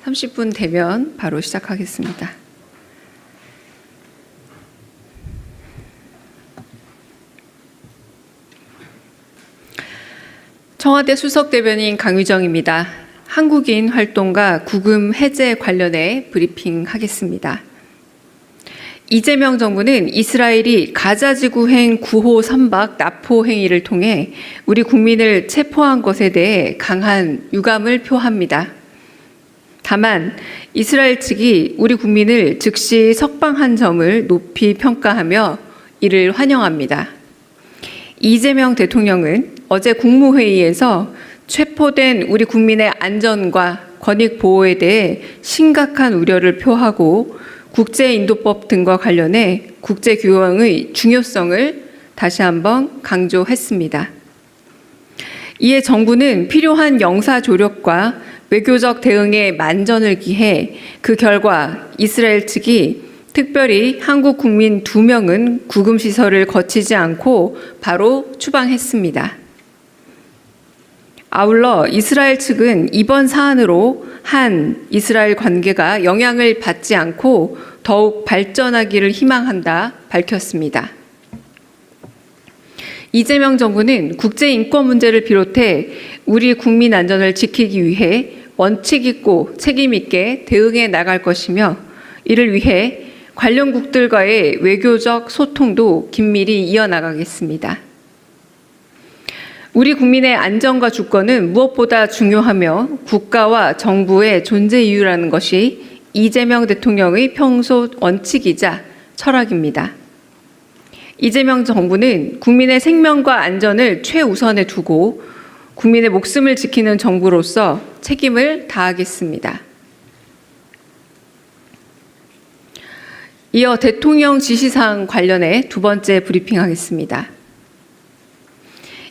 30분 되면 바로 시작하겠습니다. 청와대 수석대변인 강유정입니다. 한국인 활동가 구금 해제 관련해 브리핑하겠습니다. 이재명 정부는 이스라엘이 가자지구행 9호 선박 납포 행위를 통해 우리 국민을 체포한 것에 대해 강한 유감을 표합니다. 다만 이스라엘 측이 우리 국민을 즉시 석방한 점을 높이 평가하며 이를 환영합니다. 이재명 대통령은 어제 국무회의에서 체포된 우리 국민의 안전과 권익 보호에 대해 심각한 우려를 표하고 국제인도법 등과 관련해 국제규범의 중요성을 다시 한번 강조했습니다. 이에 정부는 필요한 영사조력과 외교적 대응에 만전을 기해 그 결과 이스라엘 측이 특별히 한국 국민 2명은 구금시설을 거치지 않고 바로 추방했습니다. 아울러 이스라엘 측은 이번 사안으로 한 이스라엘 관계가 영향을 받지 않고 더욱 발전하기를 희망한다 밝혔습니다. 이재명 정부는 국제인권 문제를 비롯해 우리 국민 안전을 지키기 위해 원칙 있고 책임 있게 대응해 나갈 것이며 이를 위해 관련국들과의 외교적 소통도 긴밀히 이어나가겠습니다. 우리 국민의 안전과 주권은 무엇보다 중요하며 국가와 정부의 존재 이유라는 것이 이재명 대통령의 평소 원칙이자 철학입니다. 이재명 정부는 국민의 생명과 안전을 최우선에 두고 국민의 목숨을 지키는 정부로서 책임을 다하겠습니다. 이어 대통령 지시사항 관련해 두 번째 브리핑하겠습니다.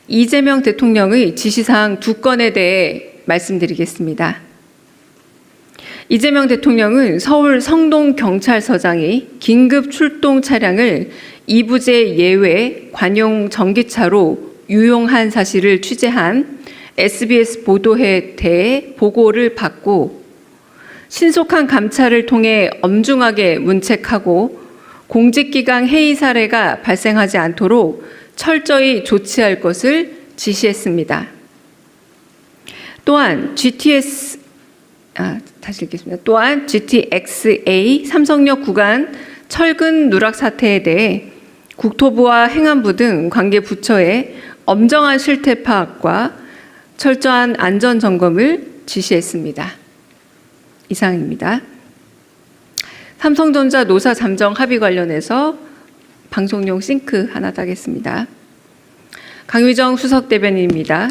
이재명 대통령의 지시사항 2건에 대해 말씀드리겠습니다. 이재명 대통령은 서울 성동경찰서장이 긴급 출동 차량을 이부제 예외 관용 전기차로 유용한 사실을 취재한 SBS 보도에 대해 보고를 받고 신속한 감찰을 통해 엄중하게 문책하고 공직기강 해이 사례가 발생하지 않도록 철저히 조치할 것을 지시했습니다. 또한 GTX-A 삼성역 구간 철근 누락 사태에 대해 국토부와 행안부 등 관계 부처에 엄정한 실태 파악과 철저한 안전 점검을 지시했습니다. 이상입니다. 삼성전자 노사 잠정 합의 관련해서 방송용 싱크 하나 따겠습니다. 강유정 수석대변인입니다.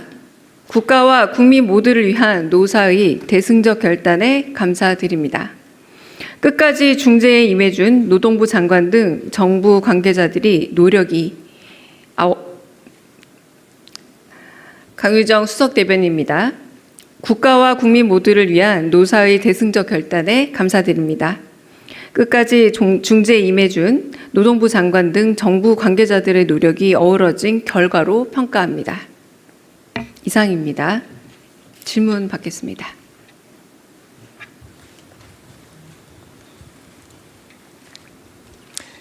국가와 국민 모두를 위한 노사의 대승적 결단에 감사드립니다. 끝까지 중재에 임해준 노동부 장관 등 정부 관계자들이 강유정 수석대변인입니다. 국가와 국민 모두를 위한 노사의 대승적 결단에 감사드립니다. 끝까지 중재에 임해준 노동부 장관 등 정부 관계자들의 노력이 어우러진 결과로 평가합니다. 이상입니다. 질문 받겠습니다.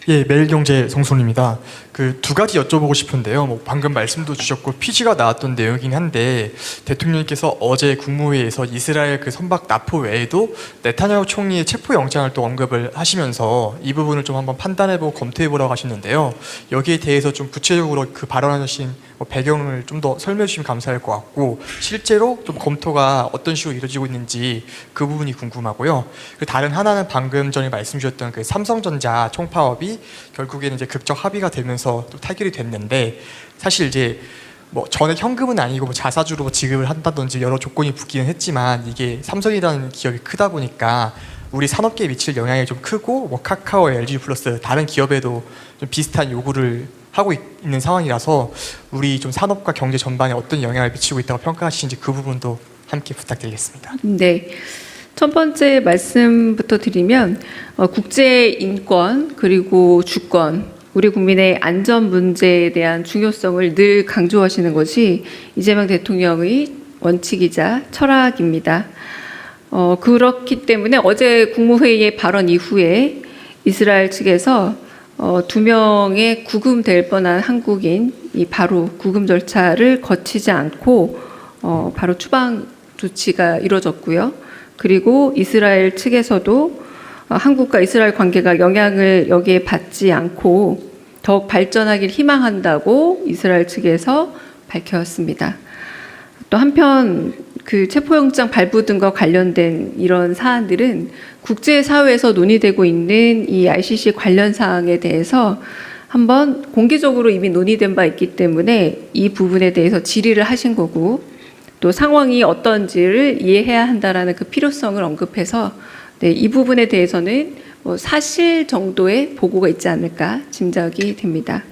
예, 매일경제 성순입니다. 그 두 가지 여쭤보고 싶은데요. 방금 말씀도 주셨고 피지가 나왔던 내용이긴 한데 대통령께서 어제 국무회의에서 이스라엘 그 선박 납포 외에도 네타냐후 총리의 체포 영장을 또 언급을 하시면서 이 부분을 좀 한번 판단해보고 검토해보라고 하셨는데요. 여기에 대해서 좀 구체적으로 그 발언하신 배경을 좀 더 설명해 주시면 감사할 것 같고 실제로 좀 검토가 어떤 식으로 이루어지고 있는지 그 부분이 궁금하고요. 다른 하나는 방금 전에 말씀 주셨던 그 삼성전자 총파업이 결국에는 이제 극적 합의가 되면서 또 타결이 됐는데 사실 이제 전액 현금은 아니고 자사주로 지급을 한다든지 여러 조건이 붙기는 했지만 이게 삼성이라는 기업이 크다 보니까 우리 산업계에 미칠 영향이 좀 크고 카카오, LG 플러스 다른 기업에도 좀 비슷한 요구를 하고 있는 상황이라서 우리 좀 산업과 경제 전반에 어떤 영향을 미치고 있다고 평가하시는지 그 부분도 함께 부탁드리겠습니다. 네. 첫 번째 말씀부터 드리면 국제 인권 그리고 주권, 우리 국민의 안전 문제에 대한 중요성을 늘 강조하시는 것이 이재명 대통령의 원칙이자 철학입니다. 그렇기 때문에 어제 국무회의의 발언 이후에 이스라엘 측에서 2명의 구금될 뻔한 한국인이 바로 구금 절차를 거치지 않고 바로 추방 조치가 이루어졌고요. 그리고 이스라엘 측에서도 한국과 이스라엘 관계가 영향을 여기에 받지 않고 더욱 발전하길 희망한다고 이스라엘 측에서 밝혔습니다. 또 한편 그 체포영장 발부 등과 관련된 이런 사안들은 국제사회에서 논의되고 있는 이 ICC 관련 사항에 대해서 한번 공개적으로 이미 논의된 바 있기 때문에 이 부분에 대해서 질의를 하신 거고, 또 상황이 어떤지를 이해해야 한다라는 그 필요성을 언급해서 네, 이 부분에 대해서는 사실 정도의 보고가 있지 않을까 짐작이 됩니다.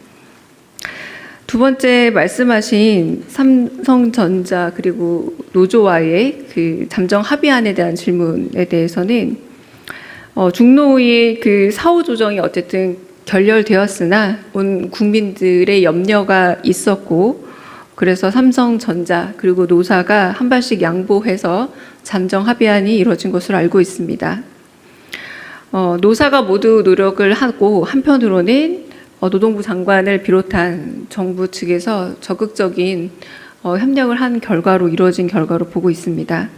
두 번째 말씀하신 삼성전자 그리고 노조와의 그 잠정 합의안에 대한 질문에 대해서는 중노의 그 사후 조정이 어쨌든 결렬되었으나 온 국민들의 염려가 있었고, 그래서 삼성전자 그리고 노사가 한 발씩 양보해서 잠정 합의안이 이루어진 것으로 알고 있습니다. 노사가 모두 노력을 하고 한편으로는 노동부 장관을 비롯한 정부 측에서 적극적인 협력을 한 결과로 이루어진 결과로 보고 있습니다.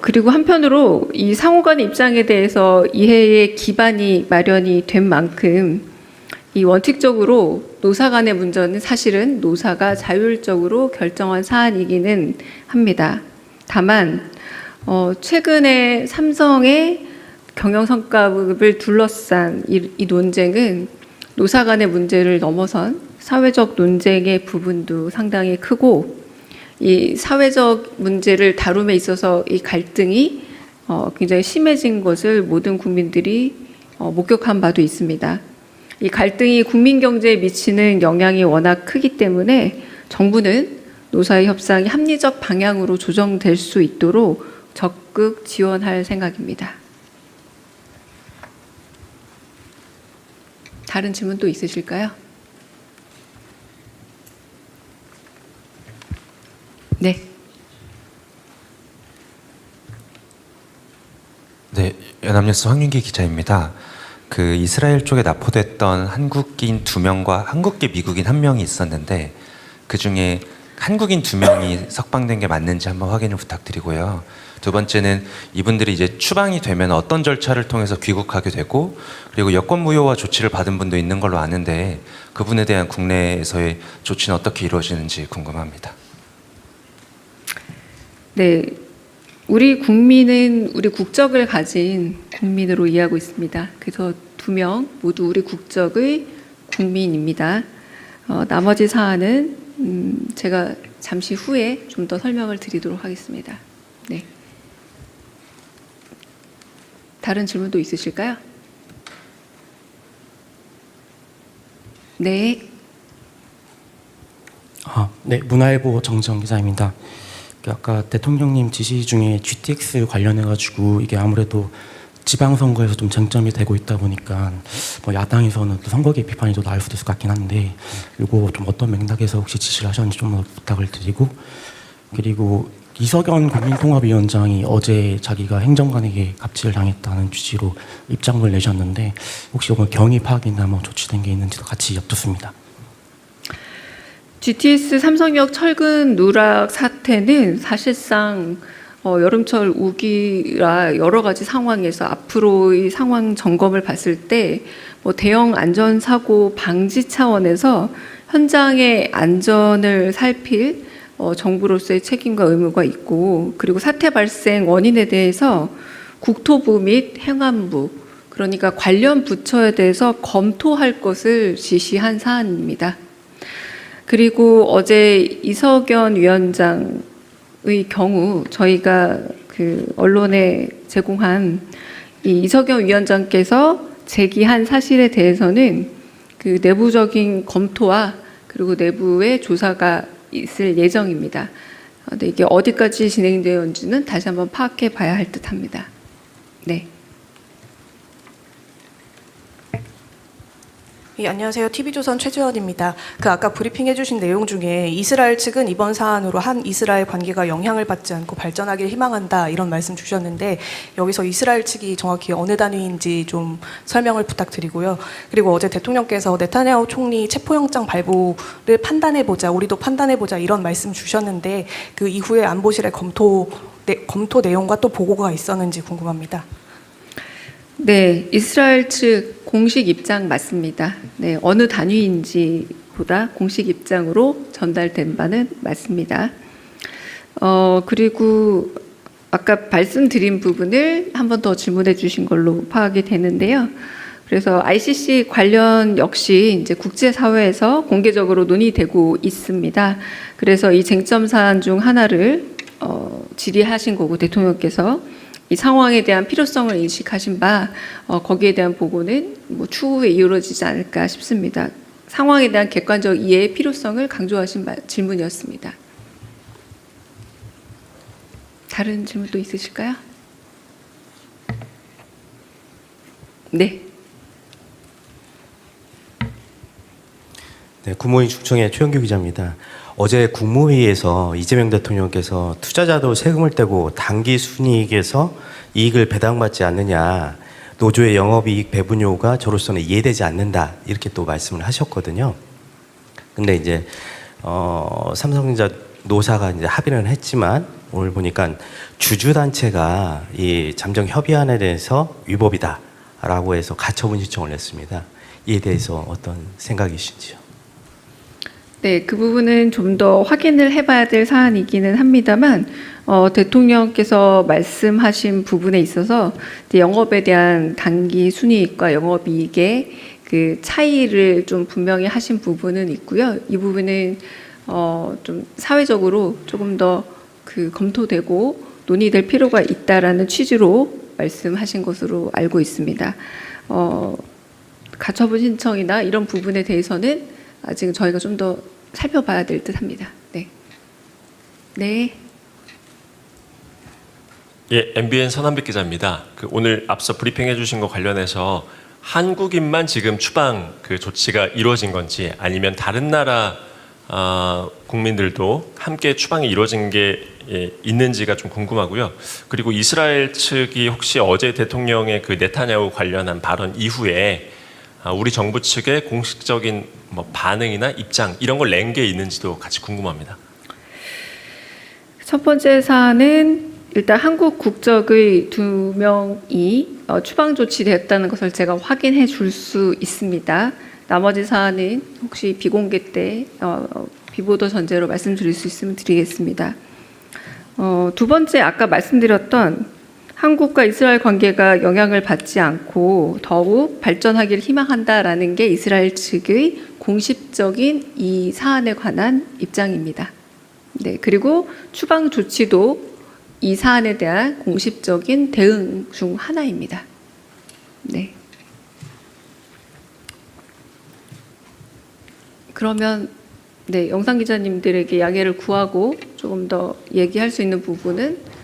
그리고 한편으로 이 상호 간의 입장에 대해서 이해의 기반이 마련이 된 만큼 이 원칙적으로 노사 간의 문제는 사실은 노사가 자율적으로 결정한 사안이기는 합니다. 다만 최근에 삼성의 경영성과급을 둘러싼 이 논쟁은 노사 간의 문제를 넘어선 사회적 논쟁의 부분도 상당히 크고, 이 사회적 문제를 다룸에 있어서 이 갈등이 굉장히 심해진 것을 모든 국민들이 목격한 바도 있습니다. 이 갈등이 국민 경제에 미치는 영향이 워낙 크기 때문에 정부는 노사의 협상이 합리적 방향으로 조정될 수 있도록 적극 지원할 생각입니다. 다른 질문 또 있으실까요? 네. 네, 연합뉴스 황윤기 기자입니다. 그 이스라엘 쪽에 납포됐던 한국인 2명과 한국계 미국인 1명이 있었는데, 그 중에 한국인 2명이 석방된 게 맞는지 한번 확인을 부탁드리고요. 두 번째는 이분들이 이제 추방이 되면 어떤 절차를 통해서 귀국하게 되고, 그리고 여권 무효화 조치를 받은 분도 있는 걸로 아는데 그분에 대한 국내에서의 조치는 어떻게 이루어지는지 궁금합니다. 네, 우리 국민은 우리 국적을 가진 국민으로 이해하고 있습니다. 그래서 2명 모두 우리 국적의 국민입니다. 나머지 사안은 제가 잠시 후에 좀 더 설명을 드리도록 하겠습니다. 네. 다른 질문도 있으실까요? 네. 네, 문화일보 정지영 기자입니다. 아까 대통령님 지시 중에 GTX 관련해가지고 이게 아무래도 지방선거에서 좀 쟁점이 되고 있다 보니까 야당에서는 또 선거개 비판이 또 나올 수도 있을 것 같긴 한데, 이거 좀 어떤 맥락에서 혹시 지시를 하셨는지 좀 더 부탁을 드리고, 그리고 이석연 국민통합위원장이 어제 자기가 행정관에게 갑질을 당했다는 취지로 입장을 내셨는데, 혹시 오늘 경위 파악이나 뭐 조치된 게 있는지도 같이 엿듣습니다. GTS 삼성역 철근 누락 사태는 사실상 여름철 우기라 여러 가지 상황에서 앞으로의 상황 점검을 봤을 때 대형 안전사고 방지 차원에서 현장의 안전을 살필 정부로서의 책임과 의무가 있고, 그리고 사태 발생 원인에 대해서 국토부 및 행안부, 그러니까 관련 부처에 대해서 검토할 것을 지시한 사안입니다. 그리고 어제 이석연 위원장의 경우 저희가 그 언론에 제공한 이 이석연 위원장께서 제기한 사실에 대해서는 그 내부적인 검토와 그리고 내부의 조사가 있을 예정입니다. 근데 이게 어디까지 진행되었는지는 다시 한번 파악해 봐야 할 듯합니다. 네. 예, 안녕하세요. TV조선 최주연입니다. 아까 브리핑 해주신 내용 중에 이스라엘 측은 이번 사안으로 한 이스라엘 관계가 영향을 받지 않고 발전하길 희망한다 이런 말씀 주셨는데 여기서 이스라엘 측이 정확히 어느 단위인지 좀 설명을 부탁드리고요. 그리고 어제 대통령께서 네타냐후 총리 체포영장 발부를 판단해보자, 우리도 판단해보자 이런 말씀 주셨는데 그 이후에 안보실의 검토 내용과 또 보고가 있었는지 궁금합니다. 네, 이스라엘 측 공식 입장 맞습니다. 네, 어느 단위인지보다 공식 입장으로 전달된 바는 맞습니다. 그리고 아까 말씀드린 부분을 한 번 더 질문해 주신 걸로 파악이 되는데요. 그래서 ICC 관련 역시 이제 국제사회에서 공개적으로 논의되고 있습니다. 그래서 이 쟁점 사안 중 하나를 질의하신 거고 대통령께서 이 상황에 대한 필요성을 인식하신 바 거기에 대한 보고는 뭐 추후에 이루어지지 않을까 싶습니다. 상황에 대한 객관적 이해의 필요성을 강조하신 질문이었습니다. 다른 질문 또 있으실까요? 네. 네, 국무회의 중청의 최영규 기자입니다. 어제 국무회의에서 이재명 대통령께서 투자자도 세금을 떼고 당기 순이익에서 이익을 배당받지 않느냐, 노조의 영업이익 배분 요구가 저로서는 이해되지 않는다 이렇게 또 말씀을 하셨거든요. 근데 이제 삼성전자 노사가 이제 합의는 했지만 오늘 보니까 주주단체가 이 잠정 협의안에 대해서 위법이다라고 해서 가처분 신청을 냈습니다. 이에 대해서 어떤 생각이신지요? 네, 그 부분은 좀 더 확인을 해봐야 될 사안이기는 합니다만 대통령께서 말씀하신 부분에 있어서 이제 영업에 대한 단기 순이익과 영업이익의 그 차이를 좀 분명히 하신 부분은 있고요. 이 부분은 좀 사회적으로 조금 더 그 검토되고 논의될 필요가 있다라는 취지로 말씀하신 것으로 알고 있습니다. 가처분 신청이나 이런 부분에 대해서는 아직 저희가 좀 더 살펴봐야 될 듯합니다. 네. 네. 예, MBN 선한빛 기자입니다. 오늘 앞서 브리핑해 주신 거 관련해서 한국인만 지금 추방 그 조치가 이루어진 건지 아니면 다른 나라 국민들도 함께 추방이 이루어진 게 있는지가 좀 궁금하고요. 그리고 이스라엘 측이 혹시 어제 대통령의 그 네타냐후 관련한 발언 이후에 우리 정부 측의 공식적인 뭐 반응이나 입장 이런 걸 낸 게 있는지도 같이 궁금합니다. 첫 번째 사안은 일단 한국 국적의 2명이 추방 조치됐다는 것을 제가 확인해 줄 수 있습니다. 나머지 사안은 혹시 비공개 때 비보도 전제로 말씀드릴 수 있으면 드리겠습니다. 두 번째 아까 말씀드렸던 한국과 이스라엘 관계가 영향을 받지 않고 더욱 발전하기를 희망한다라는 게 이스라엘 측의 공식적인 이 사안에 관한 입장입니다. 네, 그리고 추방 조치도 이 사안에 대한 공식적인 대응 중 하나입니다. 네. 그러면 네, 영상 기자님들에게 양해를 구하고 조금 더 얘기할 수 있는 부분은